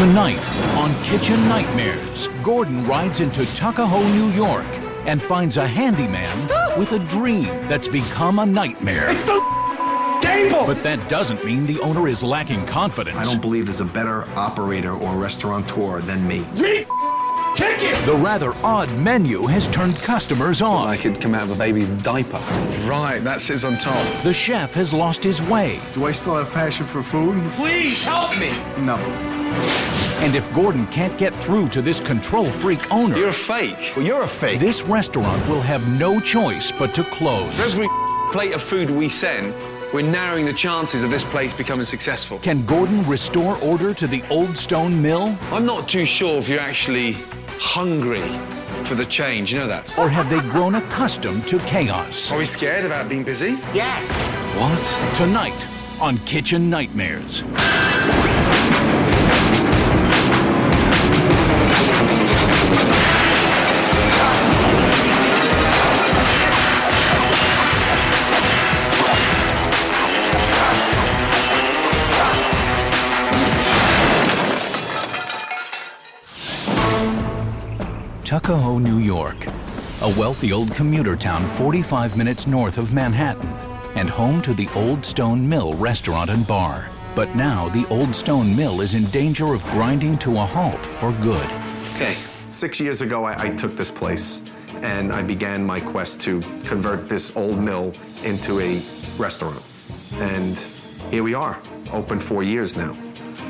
Tonight on Kitchen Nightmares, Gordon rides into Tuckahoe, New York, and finds a handyman with a dream that's become a nightmare. It's the table! But that doesn't mean the owner is lacking confidence. I don't believe there's a better operator or restaurateur than me. Ticket! The rather odd menu has turned customers on. Like it'd come out of a baby's diaper. Right, that sits on top. The chef has lost his way. Do I still have passion for food? Please help me! No. And if Gordon can't get through to this control freak owner, You're a fake. Well, you're a fake. this restaurant will have no choice but to close. Every plate of food we send, we're narrowing the chances of this place becoming successful. Can Gordon restore order to the old stone mill? I'm not too sure if you're actually hungry for the change, you know that? Or have they grown accustomed to chaos? Are we scared about being busy? Yes. What? Tonight on Kitchen Nightmares. Tuckahoe, New York, a wealthy old commuter town 45 minutes north of Manhattan, and home to the Old Stone Mill restaurant and bar. But now the Old Stone Mill is in danger of grinding to a halt for good. Okay. 6 years ago, I took this place, and I began my quest to convert this old mill into a restaurant. And here we are, open 4 years now.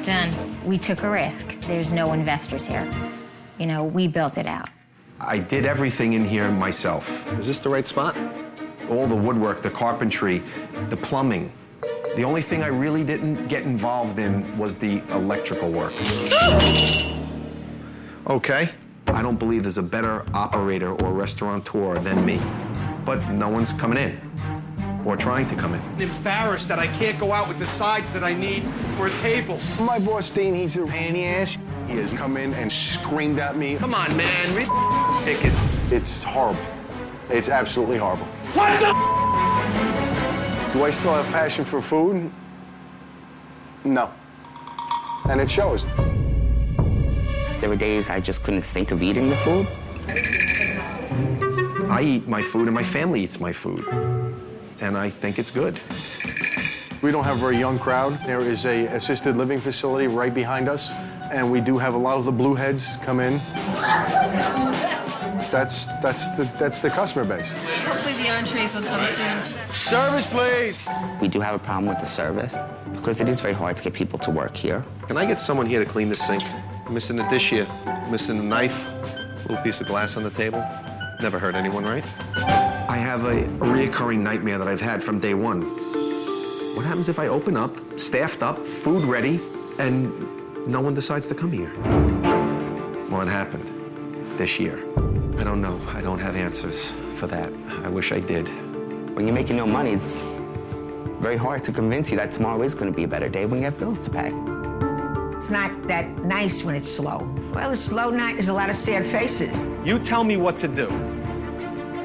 Done. We took a risk. There's no investors here. You know, we built it out. I did everything in here myself. Is this the right spot? All the woodwork, the carpentry, the plumbing. The only thing I really didn't get involved in was the electrical work. Okay. I don't believe there's a better operator or restaurateur than me. But no one's coming in or trying to come in. I'm embarrassed that I can't go out with the sides that I need for a table. My boss, Dean, he's a panty ass. He has come in and screamed at me. Come on, man, read tickets. It's horrible. It's absolutely horrible. What the? Do I still have passion for food? No. And it shows. There were days I just couldn't think of eating the food. I eat my food and my family eats my food. And I think it's good. We don't have a very young crowd. There is a assisted living facility right behind us, and we do have a lot of the blue heads come in. That's the customer base. Hopefully the entrees will come soon. Service, please. We do have a problem with the service because it is very hard to get people to work here. Can I get someone here to clean this sink? I'm missing a dish here, missing a knife, a little piece of glass on the table. Never hurt anyone, right? I have a reoccurring nightmare that I've had from day one. What happens if I open up, staffed up, food ready, and no one decides to come here? Well, it happened this year. I don't know. I don't have answers for that. I wish I did. When you're making no money, it's very hard to convince you that tomorrow is going to be a better day when you have bills to pay. It's not that nice when it's slow. Well, a slow night is a lot of sad faces. You tell me what to do.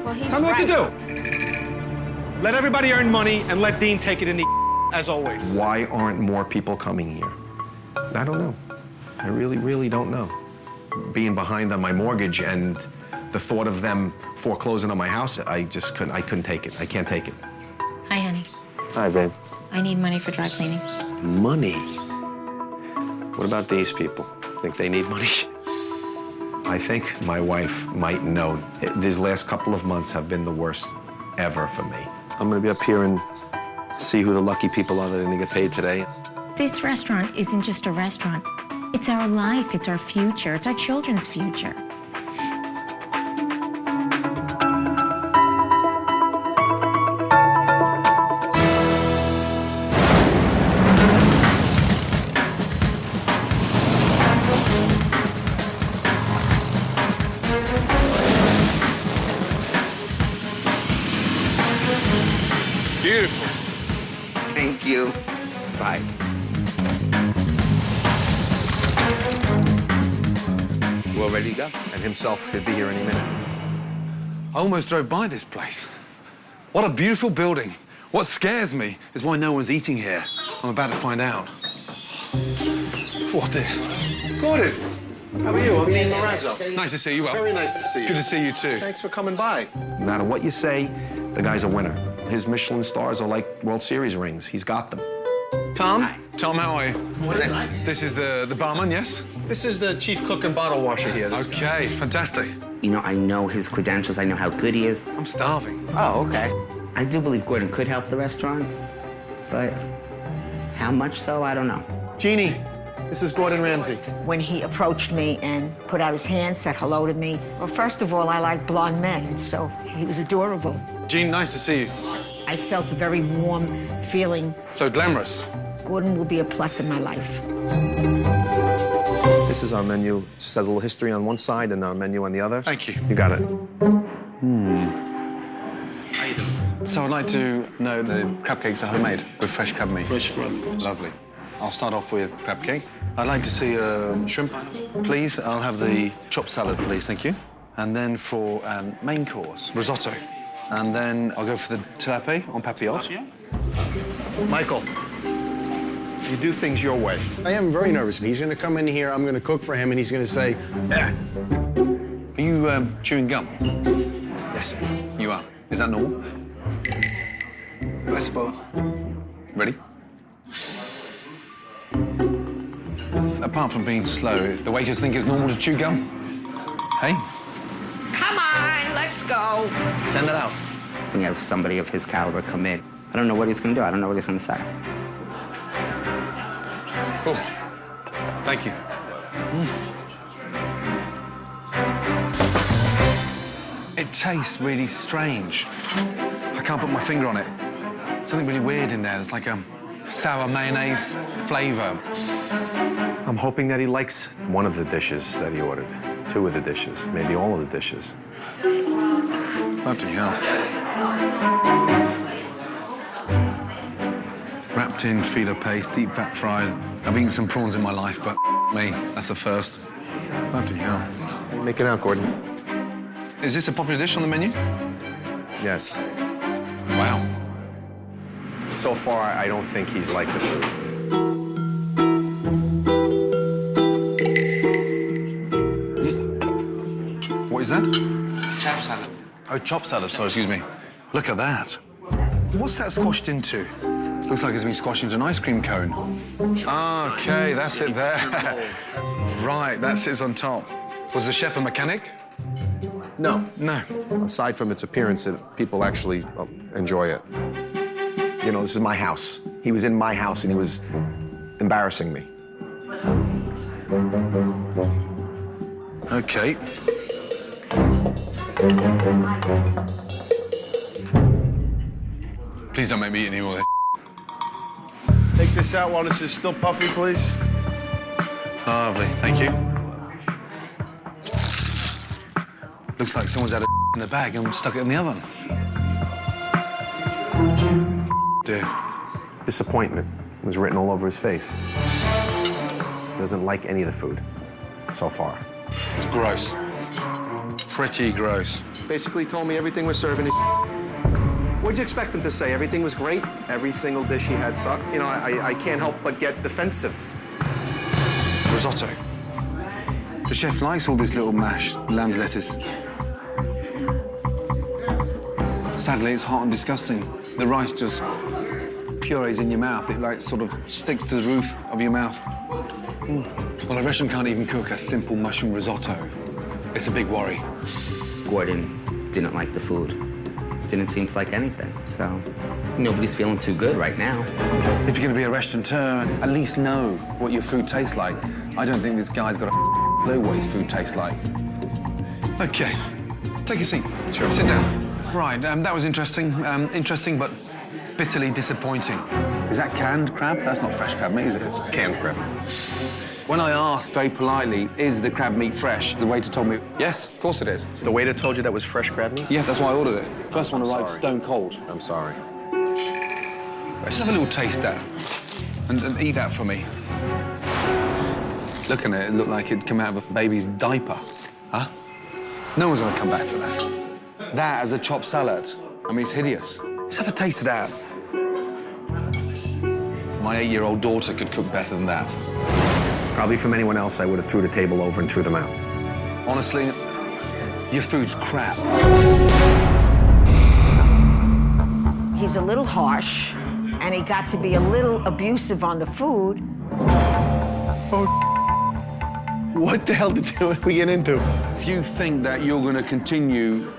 Well, he's Tell me what to right. do. Let everybody earn money and let Dean take it in the as always. Why aren't more people coming here? I don't know. I really, really don't know. Being behind on my mortgage and the thought of them foreclosing on my house, I couldn't take it. I can't take it. Hi, honey. Hi, babe. I need money for dry cleaning. Money? What about these people? Think they need money? I think my wife might know. These last couple of months have been the worst ever for me. I'm gonna be up here and see who the lucky people are that are gonna get paid today. This restaurant isn't just a restaurant. It's our life, it's our future, it's our children's future. Beautiful. Thank you. Bye. You all ready to go? And himself could be here any minute. I almost drove by this place. What a beautiful building. What scares me is why no one's eating here. I'm about to find out. What the... Gordon, how are you? I'm Dean Lorenzo. Nice to see you. Well, Very nice to see you. good to see you too. Thanks for coming by. No matter what you say, the guy's a winner. His Michelin stars are like World Series rings. He's got them. Tom, Tom, how are you? This is the barman, yes? this is the chief cook and bottle washer here. Okay, fantastic. You know, I know his credentials. I know how good he is. I'm starving. Oh, okay. I do believe Gordon could help the restaurant, but how much so, I don't know. Jeannie, this is Gordon Ramsay. When he approached me and put out his hand, said hello to me, well, first of all, I like blonde men, so he was adorable. Gene, nice to see you. I felt a very warm feeling. So glamorous. Gordon will be a plus in my life. This is our menu. It says a little history on one side and our menu on the other. Thank you. You got it. So I'd like to know the crab cakes are homemade with fresh crab meat. Fresh crab. Lovely. I'll start off with crab cake. I'd like to see shrimp, please. I'll have the chopped salad, please, thank you. And then for main course, risotto. And then I'll go for the tilapia en papillote. Michael, you do things your way. I am very nervous. He's going to come in here, I'm going to cook for him, and he's going to say, Are you chewing gum? Yes, sir. You are. Is that normal? I suppose. Ready? Apart from being slow, the waiters think it's normal to chew gum? Hey? Come on, let's go. Send it out. When you have somebody of his caliber come in, I don't know what he's going to do. I don't know what he's going to say. Cool. Thank you. It tastes really strange. I can't put my finger on it. Something really weird in there. There's like a sour mayonnaise flavor. I'm hoping that he likes one of the dishes that he ordered. Two of the dishes, maybe all of the dishes. Bloody hell. Wrapped in filo paste, deep fat fried. I've eaten some prawns in my life, but me, that's the first. Bloody hell. Make it out, Gordon. Is this a popular dish on the menu? Yes. Wow. So far, I don't think he's liked the food. What is that? Chop salad. Oh, chop salad, sorry, excuse me. Look at that. What's that squashed into? Looks like it's been squashed into an ice cream cone. Okay, that's it there. Right, that sits on top. Was the chef a mechanic? No. No. Aside from its appearance, people actually enjoy it. You know, this is my house. He was in my house and he was embarrassing me. Okay. Please don't make me eat any more of this. take this out while this is still puffy, please. Lovely, thank you. Looks like someone's had a in the bag and stuck it in the oven. Dear. Disappointment was written all over his face. Doesn't like any of the food so far. It's gross. Pretty gross. Basically told me everything was serving. What'd you expect him to say? Everything was great? Every single dish he had sucked? You know, I can't help but get defensive. Risotto. The chef likes all this little mashed lamb's lettuce. Sadly, it's hot and disgusting. The rice just purees in your mouth. It like sort of sticks to the roof of your mouth. Well, a restaurant can't even cook a simple mushroom risotto. It's a big worry. Gordon didn't like the food. Didn't seem to like anything, so nobody's feeling too good right now. If you're going to be a restaurateur, at least know what your food tastes like. I don't think this guy's got a clue what his food tastes like. Okay, take a seat. Sure. Sit down. Right, that was interesting. Interesting, but bitterly disappointing. Is that canned crab? That's not fresh crab meat, is it? It's canned crab. When I asked very politely, is the crab meat fresh? The waiter told me, yes, of course it is. The waiter told you that was fresh crab meat? Yeah, that's why I ordered it. First one arrived stone cold. I'm sorry. Let's have a little taste that and eat that for me. Looking at it, it looked like it'd come out of a baby's diaper. Huh? No one's gonna come back for that. That as a chopped salad. I mean, it's hideous. Let's have a taste of that. My 8-year-old daughter could cook better than that. Probably from anyone else, I would have threw the table over and threw them out. Honestly, your food's crap. He's a little harsh, and he got to be a little abusive on the food. What the hell did we get into? If you think that you're going to continue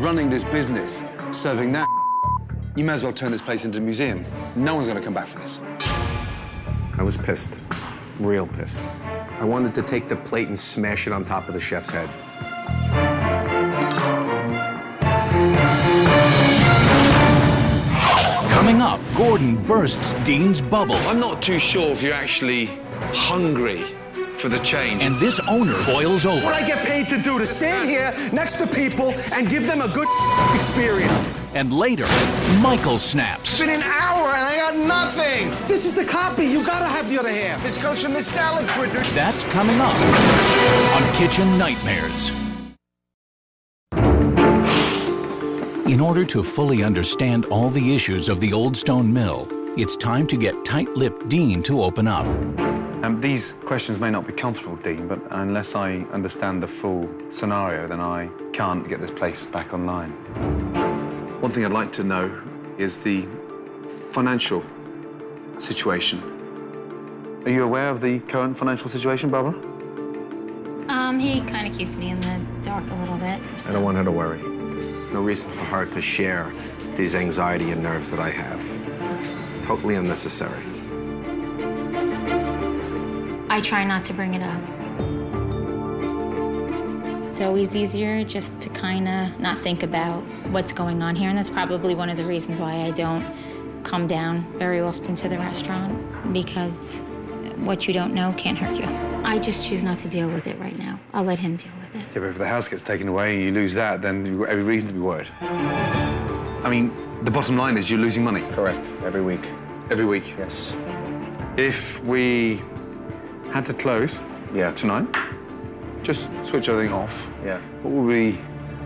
running this business, serving that, you may as well turn this place into a museum. No one's going to come back for this. I was pissed, real pissed. I wanted to take the plate and smash it on top of the chef's head. Coming up, Gordon bursts Dean's bubble. I'm not too sure if you're actually hungry for the change. And this owner boils over. What I get paid to do, to stand here next to people and give them a good experience. And later, Michael snaps. It's been an hour and I got nothing. This is the copy. You gotta have the other half. This comes from the salad printer. That's coming up on Kitchen Nightmares. In order to fully understand all the issues of the Old Stone Mill, it's time to get tight-lipped Dean to open up. These questions may not be comfortable, Dean, but unless I understand the full scenario, then I can't get this place back online. One thing I'd like to know is the financial situation. Are you aware of the current financial situation, Barbara? He kind of keeps me in the dark a little bit. I don't want her to worry. No reason for her to share these anxiety and nerves that I have. Totally unnecessary. I try not to bring it up. It's always easier just to kind of not think about what's going on here, and that's probably one of the reasons why I don't come down very often to the restaurant, because what you don't know can't hurt you. I just choose not to deal with it right now. I'll let him deal with it. Yeah, but if the house gets taken away and you lose that, then you've got every reason to be worried. I mean, the bottom line is you're losing money. Correct. Every week. Every week. Yes. If we had to close tonight, just switch everything off, what would we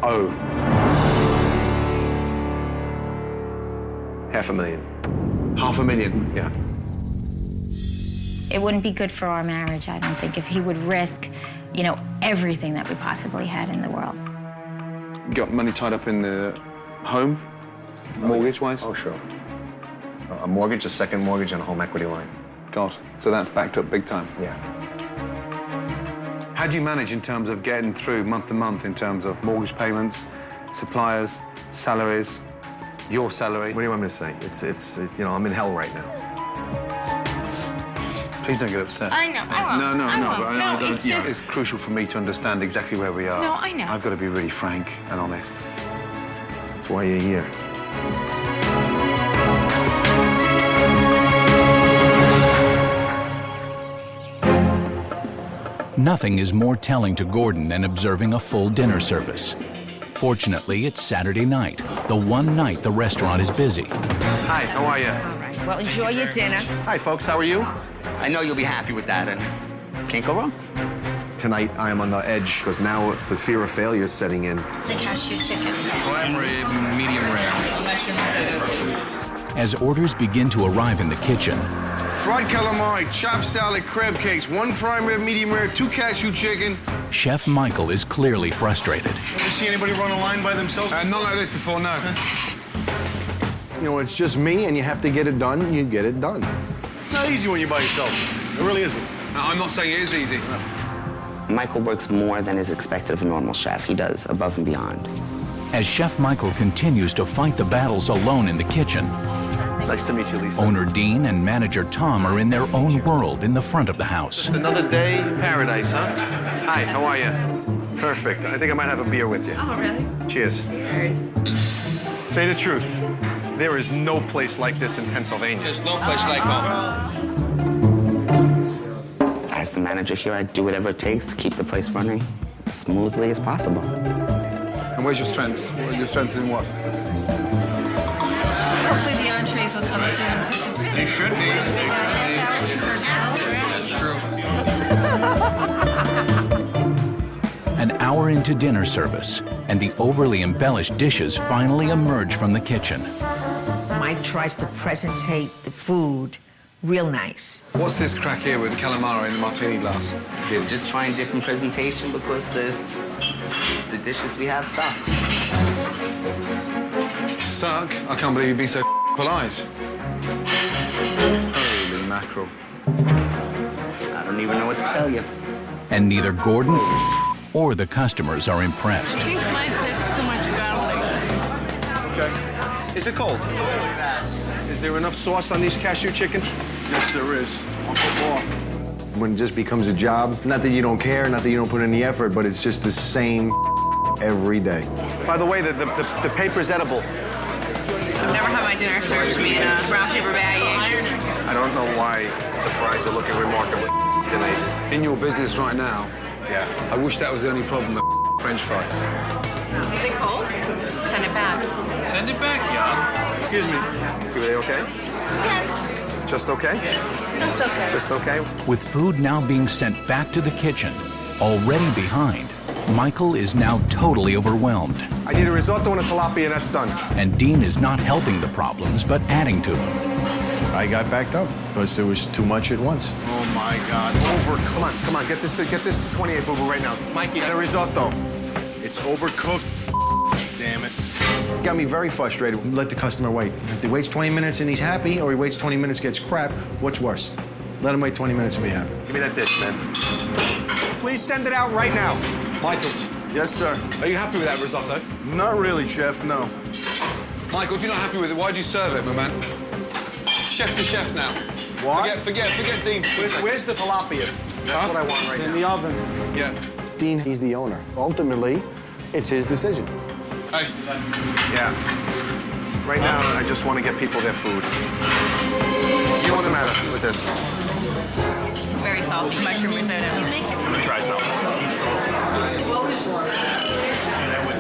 owe? $500,000. $500,000? Yeah. It wouldn't be good for our marriage, I don't think, if he would risk, you know, everything that we possibly had in the world. You got money tied up in the home, mortgage-wise? Oh, sure. A mortgage, a second mortgage, and a home equity line. God, so that's backed up big time. Yeah. How do you manage in terms of getting through month to month in terms of mortgage payments, suppliers, salaries, your salary? What do you want me to say? It's you know, I'm in hell right now. Please don't get upset. I know, I won't. No, it's just... It's crucial for me to understand exactly where we are. No, I know. I've got to be really frank and honest. That's why you're here. Nothing is more telling to Gordon than observing a full dinner service. Fortunately, it's Saturday night, the one night the restaurant is busy. Hi, how are you? All right. Well, enjoy your dinner. Hi, folks, how are you? I know you'll be happy with that, and can't go wrong. Tonight, I am on the edge, because now the fear of failure is setting in. The cashew chicken. Prime rib, medium rare. As orders begin to arrive in the kitchen, Fried calamari, chopped salad, crab cakes, 1 prime rib, medium rare, 2 cashew chicken. Chef Michael is clearly frustrated. Ever see anybody run a line by themselves? Not like this before, no. You know, it's just me, and you have to get it done, you get it done. It's not easy when you're by yourself. It really isn't. No, I'm not saying it is easy. Michael works more than is expected of a normal chef. He does above and beyond. As Chef Michael continues to fight the battles alone in the kitchen, Nice to meet you, Lisa. owner Dean and manager Tom are in their own world in the front of the house. Just another day in paradise, huh? Hi, how are you? Perfect. I think I might have a beer with you. Oh, really? Cheers. Say the truth. There is no place like this in Pennsylvania. There's no place like home. As the manager here, I do whatever it takes to keep the place running as smoothly as possible. And where's your strengths? Your strengths in what? Hopefully the entrees will come soon, because it's been... They should be. It's been a half hour since our salad. That's true. An hour into dinner service, and the overly embellished dishes finally emerge from the kitchen. Mike tries to presentate the food real nice. What's this crack here with the calamari in the martini glass? They're just trying different presentation because the dishes we have suck. Suck? I can't believe you'd be so polite. Holy mackerel. I don't even know what to tell you. And neither Gordon or the customers are impressed. I think my there's too much garlic. Okay. Is it cold? Is there enough sauce on these cashew chickens? Yes, there is. I'll put more. When it just becomes a job, not that you don't care, not that you don't put any effort, but it's just the same every day. By the way, the paper's edible. I've never had my dinner served to me in a brown paper baggie. I don't know why the fries are looking remarkably tonight. In your business right now, Yeah. I wish that was the only problem with French fry. Is it cold? Send it back. Send it back, yeah. Excuse me. Are they okay? Yes, Just okay? just okay. Just okay? With food now being sent back to the kitchen, already behind, Michael is now totally overwhelmed. I need a risotto and a tilapia, and that's done. And Dean is not helping the problems, but adding to them. I got backed up because there was too much at once. Oh my God! Come on, get this to 28, boo-boo, right now. Mikey, and a risotto. It's overcooked. Damn it. Got me very frustrated. Let the customer wait. If he waits 20 minutes and he's happy, or he waits 20 minutes gets crap, what's worse? Let him wait 20 minutes and be happy. Give me that dish, man. Please send it out right now. Michael, Yes, sir. are you happy with that risotto? Not really, chef, no. Michael, if you're not happy with it, why'd you serve it, my man? Chef to chef now. What? Forget Dean. Where's the tilapia? That's what I want right In now. the oven. Yeah. Dean, he's the owner. Ultimately, it's his decision. Hey. Yeah. Right now, I just want to get people their food. What's the matter with this? It's very salty. Mushroom risotto. Let me try some.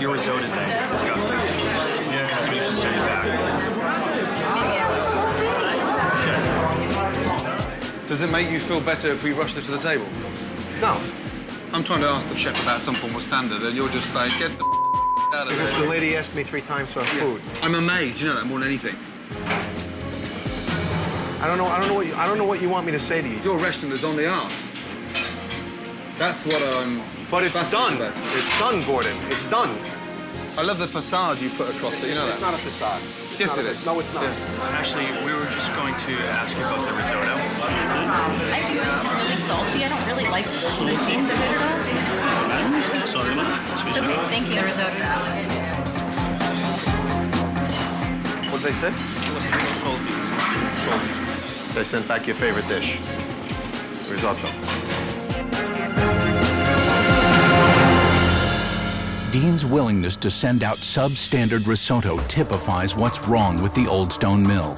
Your risotto thing is disgusting. Yeah. You should send it back. Does it make you feel better if we rush this to the table? No. I'm trying to ask the chef about some form of standard, and you're just like, get the out of Because there. the lady asked me 3 times for food. I'm amazed. You know that more than anything. I don't know what you want me to say to you. Your restaurant is on the arse. That's what I'm. But it's fascinated done. about. It's done, Gordon. It's done. I love the facade you put across it. You know It's that. not a facade. It's Yes, not it a- is. No, it's not. Actually, we were just going to ask you about the risotto. I think it's really salty. I don't really like the taste of it at all. Okay, thank you. The risotto. What did they say? Salty. They sent back your favorite dish. Risotto. Dean's willingness to send out substandard risotto typifies what's wrong with the Old Stone Mill.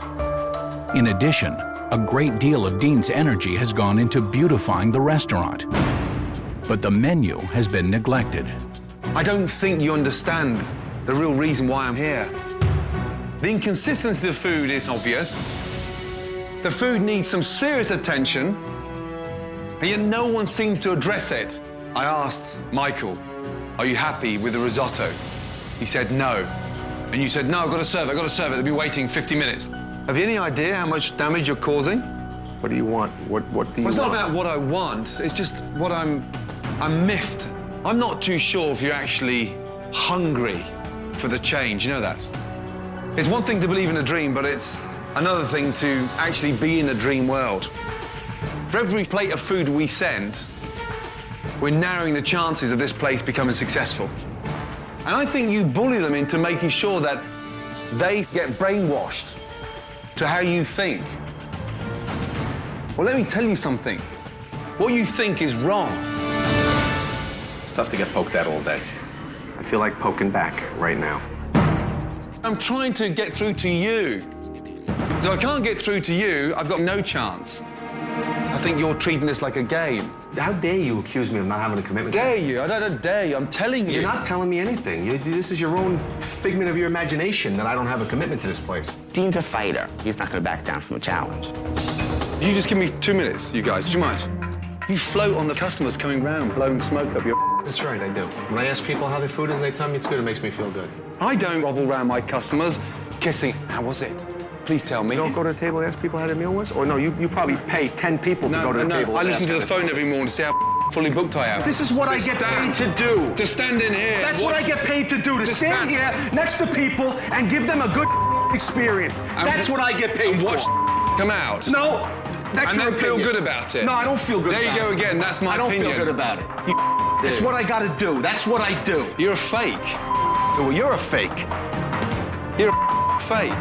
In addition, a great deal of Dean's energy has gone into beautifying the restaurant. But the menu has been neglected. I don't think you understand the real reason why I'm here. The inconsistency of the food is obvious. The food needs some serious attention, and yet no one seems to address it. I asked Michael, are you happy with the risotto? He said no. And you said, no, I've got to serve it, They'll be waiting 50 minutes. Have you any idea how much damage you're causing? What do you want? What do you Well, it's not want? about what I want, it's just what I'm miffed. I'm not too sure if you're actually hungry for the change, you know that? It's one thing to believe in a dream, but it's another thing to actually be in a dream world. For every plate of food we send, we're narrowing the chances of this place becoming successful. And I think you bully them into making sure that they get brainwashed to how you think. Well, let me tell you something. What you think is wrong. It's tough to get poked at all day. I feel like poking back right now. I'm trying to get through to you. So I can't get through to you, I've got no chance. I think you're treating this like a game. How dare you accuse me of not having a commitment? Dare you? I don't dare you. I'm telling you. You're not telling me anything. This is your own figment of your imagination that I don't have a commitment to this place. Dean's a fighter. He's not going to back down from a challenge. You just give me 2 minutes, you guys. Would you mind? You float on the customers coming round, blowing smoke up your... That's right, I do. When I ask people how their food is and they tell me it's good, it makes me feel good. I don't grovel round my customers, kissing. How was it? Please tell me. You don't go to the table and ask people how their meal was? Or no, you probably pay 10 people to go to the table. I and listen ask to the how phone every morning to see how fully booked I am. This is what I get paid to do. To stand in here. That's what I get paid to do, to stand here next to people and give them a good experience. That's what I get paid and for. watch come out. No, that's and your then feel opinion. good about it. No, I don't feel good there about it. There you go again, that's my opinion. I don't feel good about it. It's what I gotta do. That's what I do. You're a fake. Well, you're a fake. You're a fake.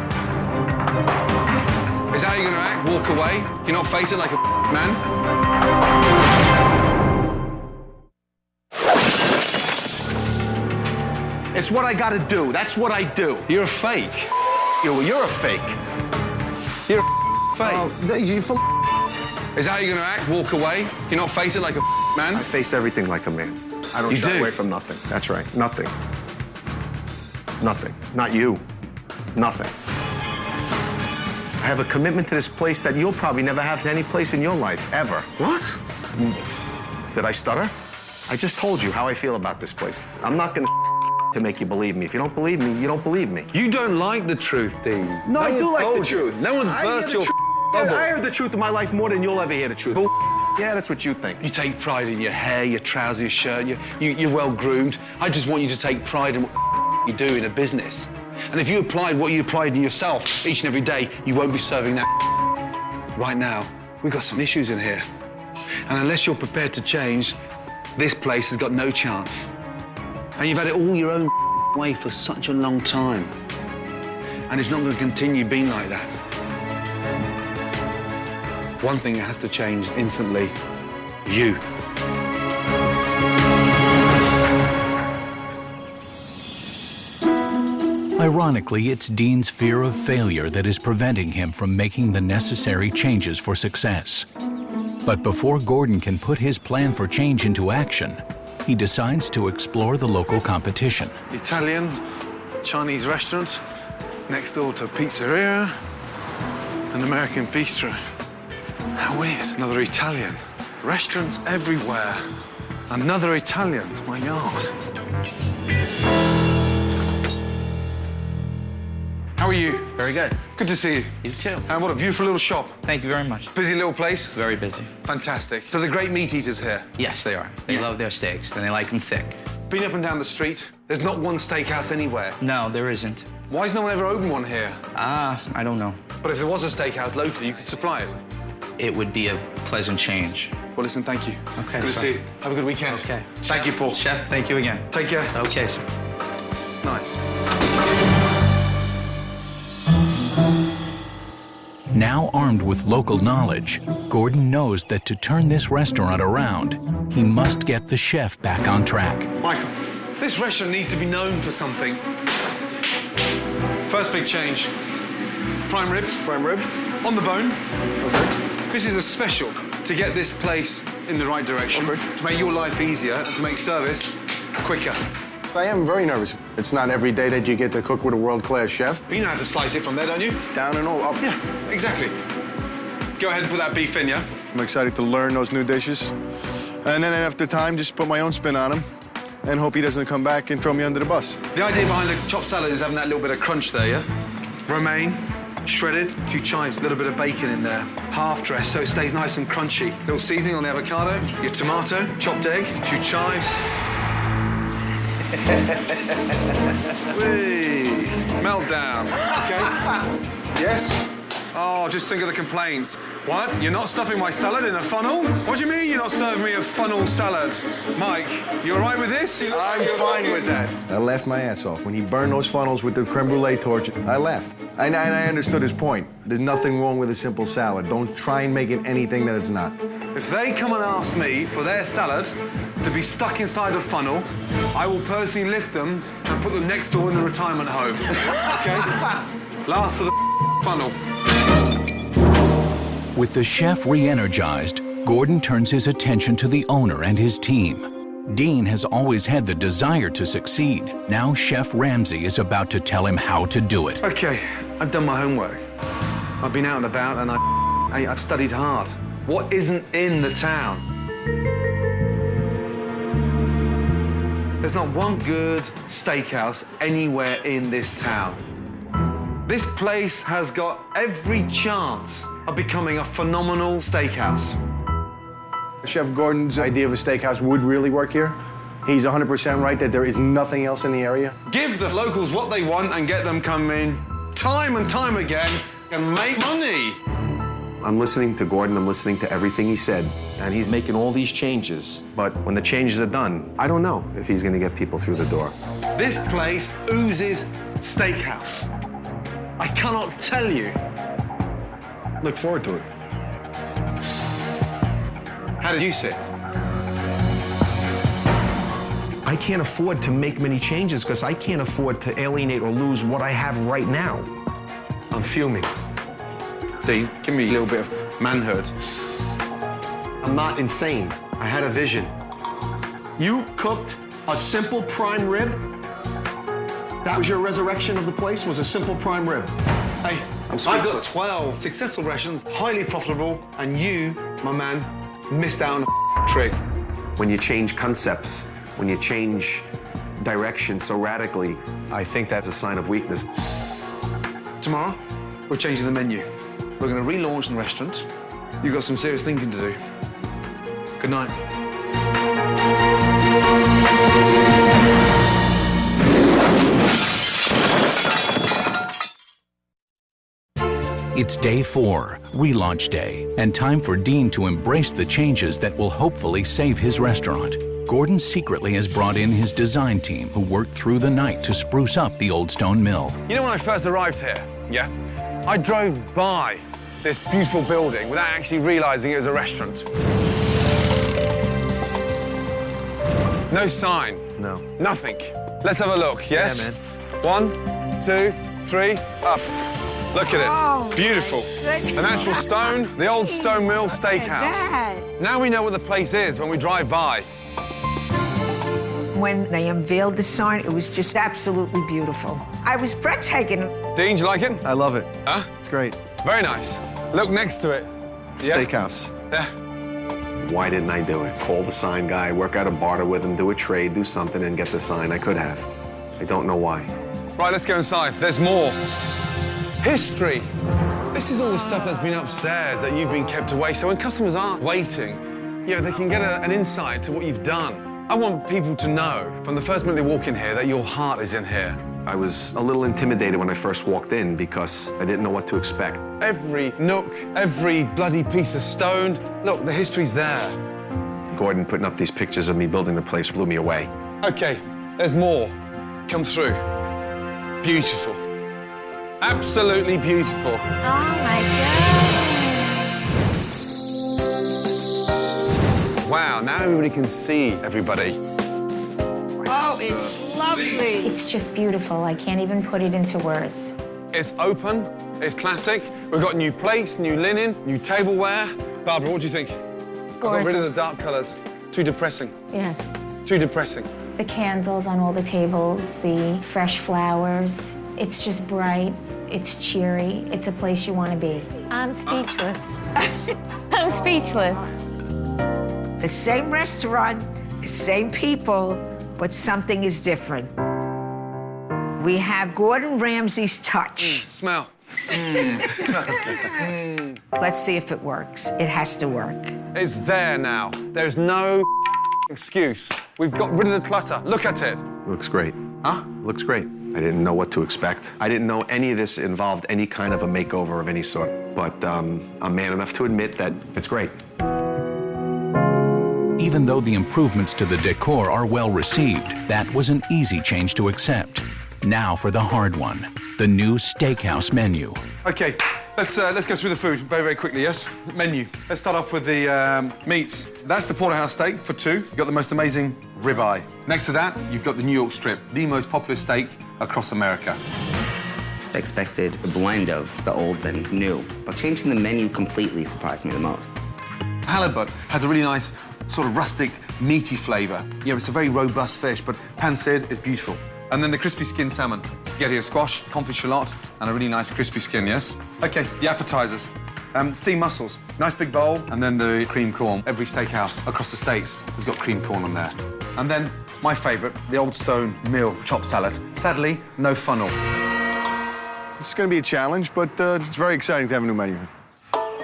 Is that how you're gonna act? Walk away? You're not face it like a man? It's what I gotta do. That's what I do. You're a fake. Well, you're a fake. You're a fake. Is that how you're gonna act? Walk away? You're not face it like a man? I face everything like a man. I don't shy away from nothing. That's right. Nothing. Nothing. Not you. Nothing. I have a commitment to this place that you'll probably never have to any place in your life, ever. What? Did I stutter? I just told you how I feel about this place. I'm not gonna to make you believe me. If you don't believe me, you don't believe me. You don't like the truth, Dean. No, I do like the truth. No one's burst your bubble. I heard the truth of my life more than you'll ever hear the truth. Yeah, that's what you think. You take pride in your hair, your trousers, your shirt, you're well groomed. I just want you to take pride in what you do in a business. And if you applied what you applied in yourself each and every day, you won't be serving that. Right now, we've got some issues in here. And unless you're prepared to change, this place has got no chance. And you've had it all your own way for such a long time. And it's not going to continue being like that. One thing that has to change instantly, you. Ironically, it's Dean's fear of failure that is preventing him from making the necessary changes for success. But before Gordon can put his plan for change into action, he decides to explore the local competition. Italian, Chinese restaurant, next door to pizzeria, an American bistro. How weird. Another Italian. Restaurants everywhere. Another Italian. My God. How are you? Very good. Good to see you. You too. And what a beautiful little shop. Thank you very much. Busy little place? Very busy. Fantastic. So the great meat eaters here? Yes, they are. They love their steaks, and they like them thick. Been up and down the street. There's not one steakhouse anywhere. No, there isn't. Why has no one ever opened one here? I don't know. But if there was a steakhouse locally, you could supply it. It would be a pleasant change. Well, listen, thank you. Okay. Good to see you. Have a good weekend. Okay. Thank you, Paul. Chef, thank you again. Take care. Okay, sir. Nice. Now armed with local knowledge, Gordon knows that to turn this restaurant around, he must get the chef back on track. Michael, this restaurant needs to be known for something. First big change. Prime rib. Prime rib. On the bone. Okay. This is a special to get this place in the right direction, to make your life easier and to make service quicker. I am very nervous. It's not every day that you get to cook with a world-class chef. But you know how to slice it from there, don't you? Down and all up. Yeah, exactly. Go ahead and put that beef in, yeah? I'm excited to learn those new dishes. And then after time, just put my own spin on them and hope he doesn't come back and throw me under the bus. The idea behind the chopped salad is having that little bit of crunch there, yeah? Romaine, shredded, a few chives, a little bit of bacon in there. Half dressed so it stays nice and crunchy. Little seasoning on the avocado, your tomato, chopped egg, a few chives. Whee! Meltdown. Okay? Yes? Oh, just think of the complaints. What? You're not stuffing my salad in a funnel? What do you mean you're not serving me a funnel salad? Mike, you all right with this? I'm fine with that. I laughed my ass off. When he burned those funnels with the creme brulee torch, I laughed. And I understood his point. There's nothing wrong with a simple salad. Don't try and make it anything that it's not. If they come and ask me for their salad to be stuck inside a funnel, I will personally lift them and put them next door in the retirement home. Okay? Last of the funnel. With the chef re-energized, Gordon turns his attention to the owner and his team. Dean has always had the desire to succeed. Now Chef Ramsay is about to tell him how to do it. Okay, I've done my homework. I've been out and about and I've studied hard. What isn't in the town? There's not one good steakhouse anywhere in this town. This place has got every chance of becoming a phenomenal steakhouse. Chef Gordon's idea of a steakhouse would really work here. He's 100% right that there is nothing else in the area. Give the locals what they want and get them coming time and time again and make money. I'm listening to Gordon, I'm listening to everything he said, and he's making all these changes. But when the changes are done, I don't know if he's gonna get people through the door. This place oozes steakhouse. I cannot tell you. Look forward to it. How did you see it? I can't afford to make many changes because I can't afford to alienate or lose what I have right now. I'm fuming. Dean, give me a little bit of manhood. I'm not insane. I had a vision. You cooked a simple prime rib? That was your resurrection of the place, was a simple prime rib? Hey, I've got 12 successful restaurants, highly profitable, and you, my man, missed out on a trick. When you change concepts, when you change direction so radically, I think that's a sign of weakness. Tomorrow, we're changing the menu. We're going to relaunch the restaurant. You've got some serious thinking to do. Good night. It's day 4, relaunch day, and time for Dean to embrace the changes that will hopefully save his restaurant. Gordon secretly has brought in his design team who worked through the night to spruce up the Old Stone Mill. You know when I first arrived here, yeah? I drove by this beautiful building without actually realizing it was a restaurant. No sign. No. Nothing. Let's have a look, yes? Yeah, man. 1, 2, 3, up. Look at it. Oh, beautiful. The natural stone, the Old Stone Mill Steakhouse. Now we know what the place is when we drive by. When they unveiled the sign, it was just absolutely beautiful. I was breathtaking. Dean, do you like it? I love it. Huh? It's great. Very nice. Look next to it. Steakhouse. Yeah. Why didn't I do it? Call the sign guy, work out a barter with him, do a trade, do something, and get the sign. I could have. I don't know why. Right, let's go inside. There's more. History. This is all the stuff that's been upstairs that you've been kept away, so when customers aren't waiting, you know, they can get an insight to what you've done. I want people to know from the first minute they walk in here that your heart is in here. I was a little intimidated when I first walked in because I didn't know what to expect. Every nook, every bloody piece of stone, look, the history's there. Gordon putting up these pictures of me building the place blew me away. Okay, there's more. Come through. Beautiful. Absolutely beautiful. Oh my God. Wow, now everybody can see everybody. Oh, it's lovely. It's just beautiful. I can't even put it into words. It's open, it's classic. We've got new plates, new linen, new tableware. Barbara, what do you think? I got rid of the dark colours. Too depressing. Yes. Too depressing. The candles on all the tables, the fresh flowers. It's just bright. It's cheery. It's a place you want to be. I'm speechless. I'm speechless. The same restaurant, the same people, but something is different. We have Gordon Ramsay's touch. Smell. Let's see if it works. It has to work. It's there now. There's no excuse. We've got rid of the clutter. Look at it. Looks great. Huh? Looks great. I didn't know what to expect. I didn't know any of this involved any kind of a makeover of any sort. But I'm man enough to admit that it's great. Even though the improvements to the decor are well received, that was an easy change to accept. Now for the hard one, the new steakhouse menu. Okay, let's go through the food very, very quickly, yes? Menu. Let's start off with the meats. That's the porterhouse steak for 2. You've got the most amazing ribeye. Next to that, you've got the New York strip, the most popular steak across America. I expected a blend of the old and new, but changing the menu completely surprised me the most. Halibut has a really nice sort of rustic, meaty flavour. Yeah, it's a very robust fish, but pan-seared is beautiful. And then the crispy skin salmon, spaghetti or squash, confit shallot, and a really nice crispy skin, yes? Okay, the appetizers. Steamed mussels, nice big bowl, and then the cream corn. Every steakhouse across the States has got cream corn on there. And then my favourite, the Old Stone Mill chopped salad. Sadly, no funnel. It's going to be a challenge, but it's very exciting to have a new menu.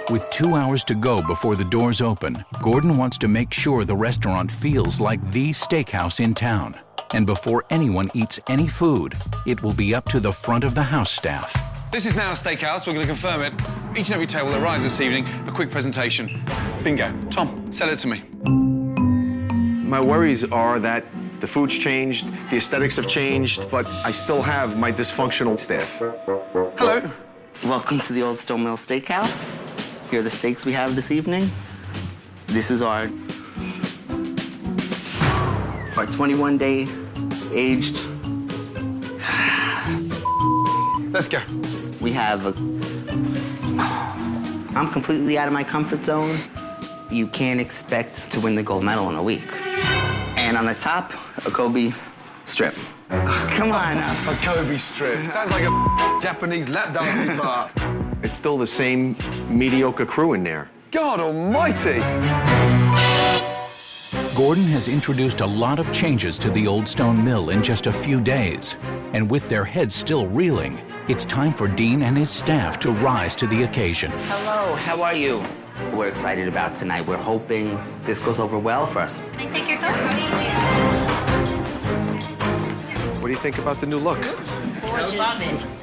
With 2 hours to go before the doors open, Gordon wants to make sure the restaurant feels like the steakhouse in town. And before anyone eats any food, it will be up to the front of the house staff. This is now a steakhouse. We're going to confirm it. Each and every table that arrives this evening, a quick presentation. Bingo. Tom, sell it to me. My worries are that the food's changed, the aesthetics have changed, but I still have my dysfunctional staff. Hello. Welcome to the Old Stone Mill Steakhouse. Here are the steaks we have this evening. This is our 21-day aged. Let's go. We have I'm completely out of my comfort zone. You can't expect to win the gold medal in a week. And on the top, a Kobe strip. Come on now. A Kobe strip. Sounds like a Japanese lap dancing bar. It's still the same mediocre crew in there. God almighty! Gordon has introduced a lot of changes to the Old Stone Mill in just a few days. And with their heads still reeling, it's time for Dean and his staff to rise to the occasion. Hello, how are you? We're excited about tonight. We're hoping this goes over well for us. Can I take your coat? What do you think about the new look?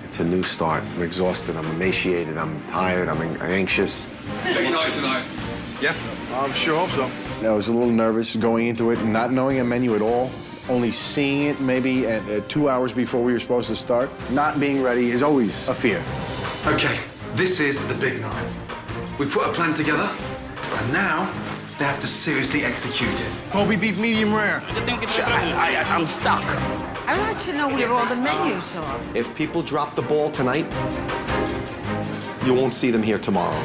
It's a new start. I'm exhausted, I'm emaciated, I'm tired, I'm anxious. Big night tonight. Yeah? I sure hope so. I was a little nervous going into it, not knowing a menu at all, only seeing it maybe at 2 hours before we were supposed to start. Not being ready is always a fear. Okay, this is the big night. We put a plan together, and now they have to seriously execute it. Kobe beef medium rare. I'm stuck. I'd like to know where all the menus are. If people drop the ball tonight, you won't see them here tomorrow.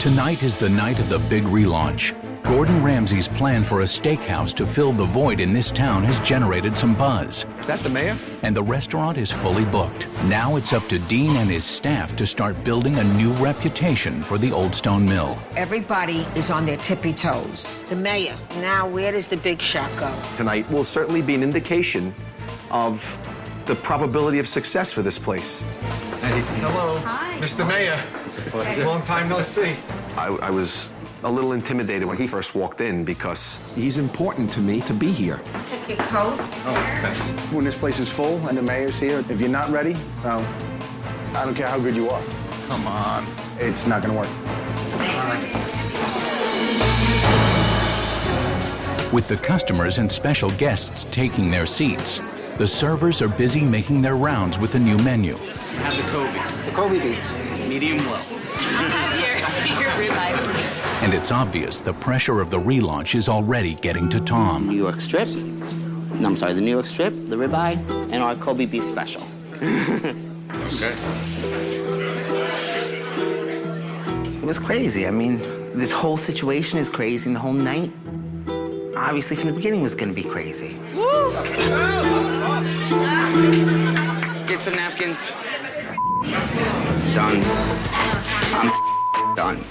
Tonight is the night of the big relaunch. Gordon Ramsay's plan for a steakhouse to fill the void in this town has generated some buzz. Is that the mayor? And the restaurant is fully booked. Now it's up to Dean and his staff to start building a new reputation for the Old Stone Mill. Everybody is on their tippy toes. The mayor. Now, where does the big shot go? Tonight will certainly be an indication of the probability of success for this place. Hey. Hello. Hi. Mr. Mayor. Long time no see. I was a little intimidated when he first walked in because he's important to me to be here. Take your coat. Oh, thanks. When this place is full and the mayor's here, if you're not ready, I don't care how good you are. Come on. It's not gonna work. With the customers and special guests taking their seats, the servers are busy making their rounds with the new menu. Have the Kobe. The Kobe beef. Medium well. I'll have your ribeye. And it's obvious the pressure of the relaunch is already getting to Tom. New York strip. No, I'm sorry, the New York strip, the ribeye, and our Kobe beef special. Okay. It was crazy. I mean, this whole situation is crazy, and the whole night, obviously from the beginning, was gonna be crazy. Woo! Get some napkins. Done. I'm done.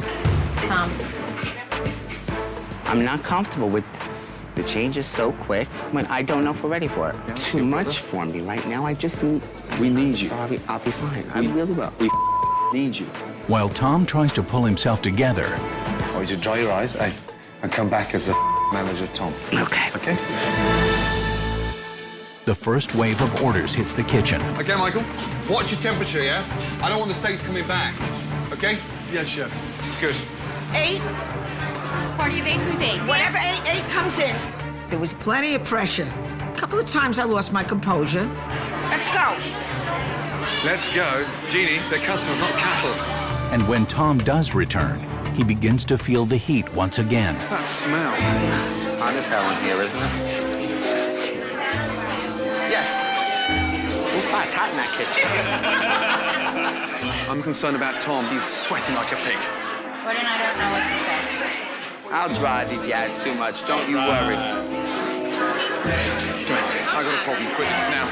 I'm not comfortable with the changes so quick when I don't know if we're ready for it. Too much for me right now. I just need... We need you. Sorry, I'll be fine. I really will. We need you. While Tom tries to pull himself together, I want you to dry your eyes and come back as the manager, Tom. Okay. Okay? the first wave of orders hits the kitchen. Okay, Michael, watch your temperature, yeah? I don't want the steaks coming back, okay? Yes, chef. Good. 8. Party of 8, who's 8? Whatever 8 comes in. There was plenty of pressure. A couple of times I lost my composure. Let's go. Let's go. Jeannie, they're customers, not cattle. And when Tom does return, he begins to feel the heat once again. What's that smell? It's hot as hell in here, isn't it? Yes. It's hot in that kitchen. I'm concerned about Tom. He's sweating like a pig. Gordon, I don't know what to say. I'll drive if you add too much. Don't you worry. I got a problem. Quick, now.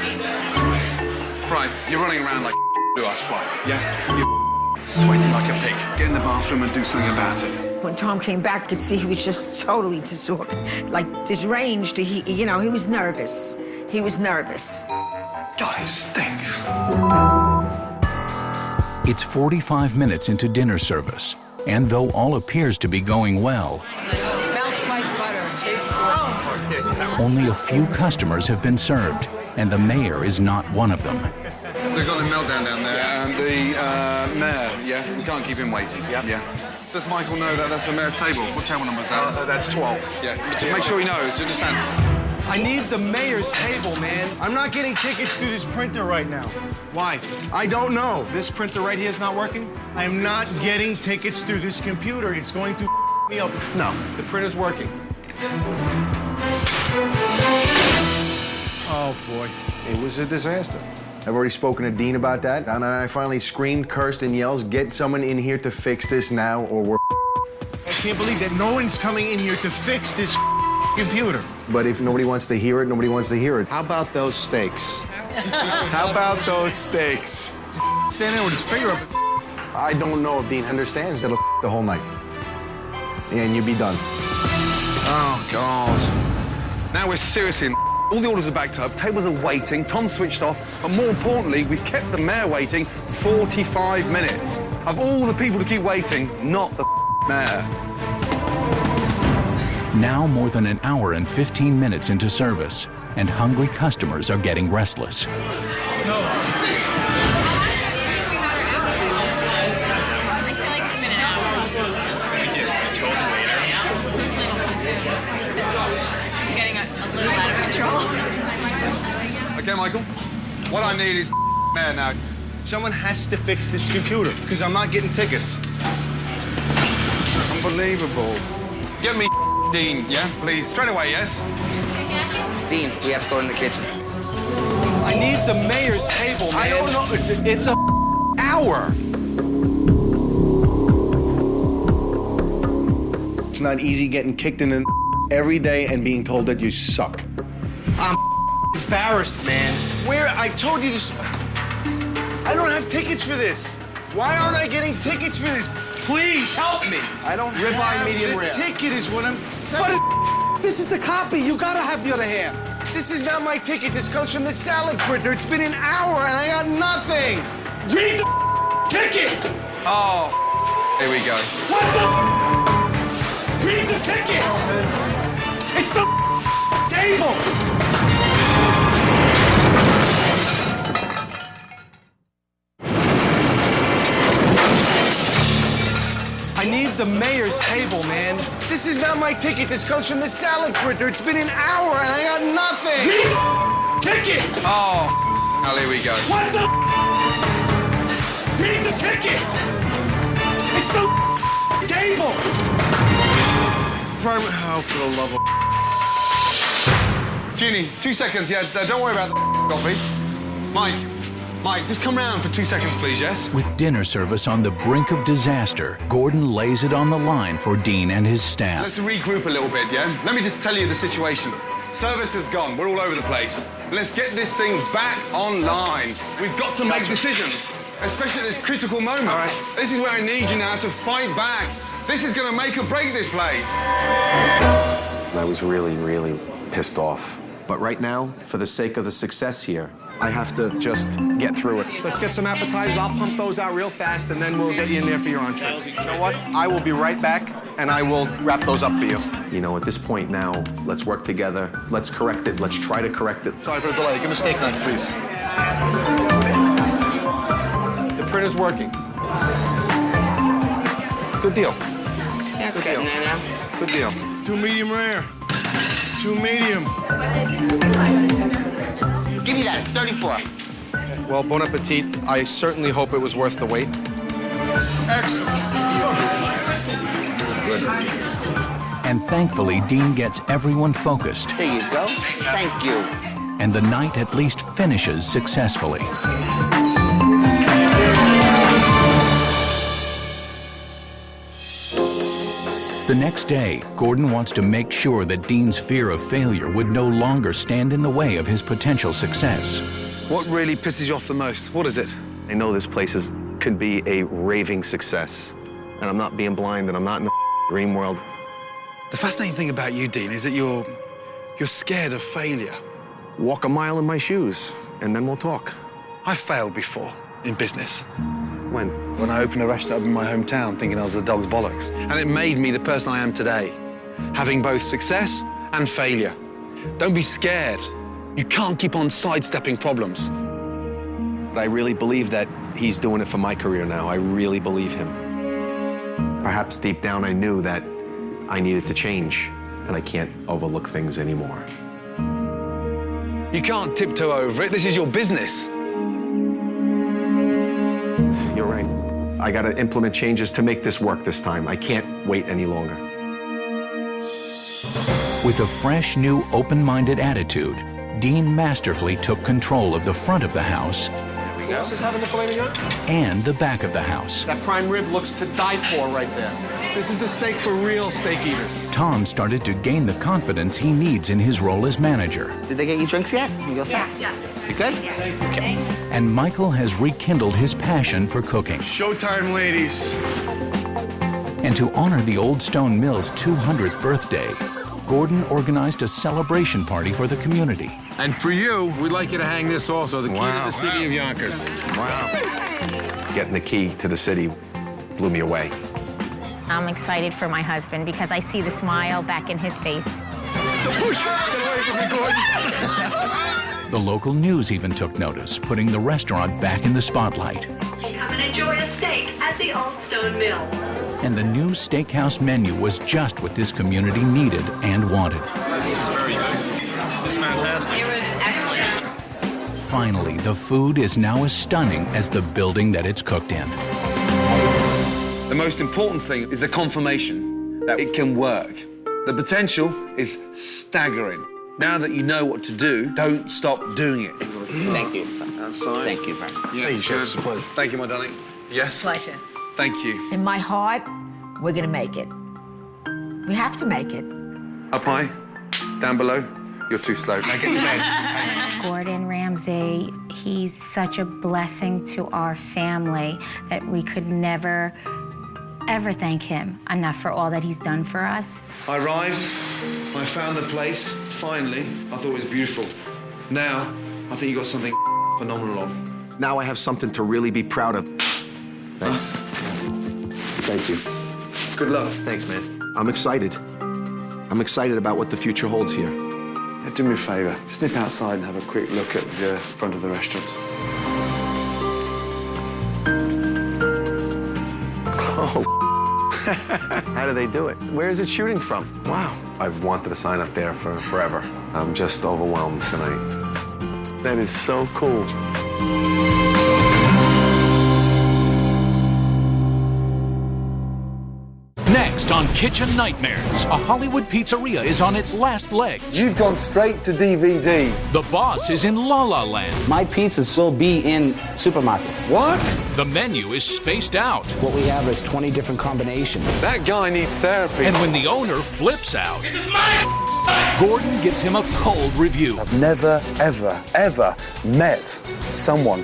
Right, you're running around like blue ass fly, yeah? You're sweating like a pig. Get in the bathroom and do something about it. When Tom came back, I could see he was just totally disranged. He was nervous. He was nervous. God, it stinks. It's 45 minutes into dinner service, and though all appears to be going well, Melts like butter, tastes delicious. only a few customers have been served, and the mayor is not one of them. They've got a meltdown down there, and the mayor, yeah, we can't keep him waiting. Yeah. Does Michael know that that's the mayor's table? What table number is that? That's 12. Yeah, just make sure he knows, you understand? I need the mayor's table, man. I'm not getting tickets through this printer right now. Why? I don't know. This printer right here is not working? I'm not getting tickets through this computer. It's going to me up. No, the printer's working. Oh, boy. It was a disaster. I've already spoken to Dean about that, and I finally screamed, cursed, and yells, get someone in here to fix this now, or we're I can't believe that no one's coming in here to fix this computer. But if nobody wants to hear it, nobody wants to hear it. How about those steaks? How about those steaks? Stand there with his finger up. I don't know if Dean understands that'll the whole night. And you'll be done. Oh, God. Now we're seriously in. All the orders are backed up, tables are waiting, Tom's switched off, but more importantly, we've kept the mayor waiting 45 minutes. Of all the people to keep waiting, not the mayor. Now more than an hour and 15 minutes into service, and hungry customers are getting restless. Okay, Michael, what I need is mayor now. Someone has to fix this computer, because I'm not getting tickets. Unbelievable. Get me Dean, yeah, please. Straight away, yes? Dean, we have to go in the kitchen. I need the mayor's table, man. I don't know. It's a hour. It's not easy getting kicked in the every day and being told that you suck. I'm embarrassed, man. Where? I told you this. I don't have tickets for this. Why aren't I getting tickets for this? Please help me. I don't Ribeye, have medium the rare. ticket is what I'm saying. But this is the copy. You gotta have the other half. This is not my ticket. This comes from the salad printer. It's been an hour and I got nothing. Read the ticket. Oh, here we go. What the? Read the ticket. It's the table. I need the mayor's table, man. This is not my ticket. This comes from the salad printer. It's been an hour and I got nothing. Read the ticket. Oh, now here we go. What the? Read the ticket. It's the table. Oh, for the love of... Ginny, 2 seconds, yeah, don't worry about the coffee. Mike, just come round for 2 seconds, please, yes? With dinner service on the brink of disaster, Gordon lays it on the line for Dean and his staff. Let's regroup a little bit, yeah? Let me just tell you the situation. Service is gone. We're all over the place. Let's get this thing back online. We've got to make decisions, especially at this critical moment. All right. This is where I need you now to fight back. This is going to make or break this place. I was really, really pissed off. But right now, for the sake of the success here, I have to just get through it. Let's get some appetizers. I'll pump those out real fast, and then we'll get you in there for your entrees. You know what? I will be right back, and I will wrap those up for you. You know, at this point now, let's work together. Let's correct it. Let's try to correct it. Sorry for the delay. Give me a steak knife, please. The printer's working. Good deal. Yeah, it's getting there now. Good deal. 2 medium rare. 2 medium. Give me that. It's 34. Well, bon appetit. I certainly hope it was worth the wait. And thankfully, Dean gets everyone focused, There you go. Thank you. and the night at least finishes successfully. The next day, Gordon wants to make sure that Dean's fear of failure would no longer stand in the way of his potential success. What really pisses you off the most? What is it? I know this place could be a raving success. And I'm not being blind, and I'm not in a dream world. The fascinating thing about you, Dean, is that you're scared of failure. Walk a mile in my shoes. and then we'll talk. I've failed before in business. When? When I opened a restaurant in my hometown thinking I was the dog's bollocks. And it made me the person I am today, having both success and failure. Don't be scared. You can't keep on sidestepping problems. But I really believe that he's doing it for my career now. I really believe him. Perhaps deep down I knew that I needed to change, and I can't overlook things anymore. You can't tiptoe over it. This is your business. You're right. I gotta implement changes to make this work this time. I can't wait any longer. With a fresh, new, open-minded attitude, Dean masterfully took control of the front of the house Who else is having the filet mignon? and the back of the house. That prime rib looks to die for right there. This is the steak for real steak eaters. Tom started to gain the confidence he needs in his role as manager. Did they get you drinks yet? You all set? Yes. You good? Okay. And Michael has rekindled his passion for cooking. Showtime, ladies. And to honor the Old Stone Mill's 200th birthday, Gordon organized a celebration party for the community. And for you, we'd like you to hang this also, the key to the city of Yonkers. Wow. Getting the key to the city blew me away. I'm excited for my husband because I see the smile back in his face. It's a push! Get away from me, Gordon! The local news even took notice, putting the restaurant back in the spotlight. Come and enjoy a steak at the Old Stone Mill. And the new steakhouse menu was just what this community needed and wanted. This is very good. It's fantastic. It was excellent. Finally, the food is now as stunning as the building that it's cooked in. The most important thing is the confirmation that it can work. The potential is staggering. Now that you know what to do, don't stop doing it. Thank you. Outside. Thank you, Brian. Yeah, Thank you, Chef. It's a pleasure. Thank you, my darling. Yes. Pleasure. Thank you. In my heart, we're gonna make it. We have to make it. Up high, down below. You're too slow. Now get to bed. Gordon Ramsay, he's such a blessing to our family that we could never, ever thank him enough for all that he's done for us. I arrived, I found the place, finally. I thought it was beautiful. Now, I think you got something phenomenal on. Now I have something to really be proud of. Thanks. Thank you. Good luck. Thanks, man. I'm excited. I'm excited about what the future holds here. Do me a favour, snip outside and have a quick look at the front of the restaurant. Oh, how do they do it? Where is it shooting from? Wow. I've wanted a sign up there for forever. I'm just overwhelmed tonight. That is so cool. Next on Kitchen Nightmares, a Hollywood pizzeria is on its last legs. You've gone straight to DVD. The boss is in La La Land. My pizzas will be in supermarkets. What? The menu is spaced out. What we have is 20 different combinations. That guy needs therapy. And when the owner flips out, Gordon gives him a cold review. I've never, ever, ever met someone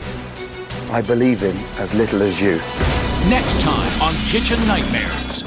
I believe in as little as you. Next time on Kitchen Nightmares.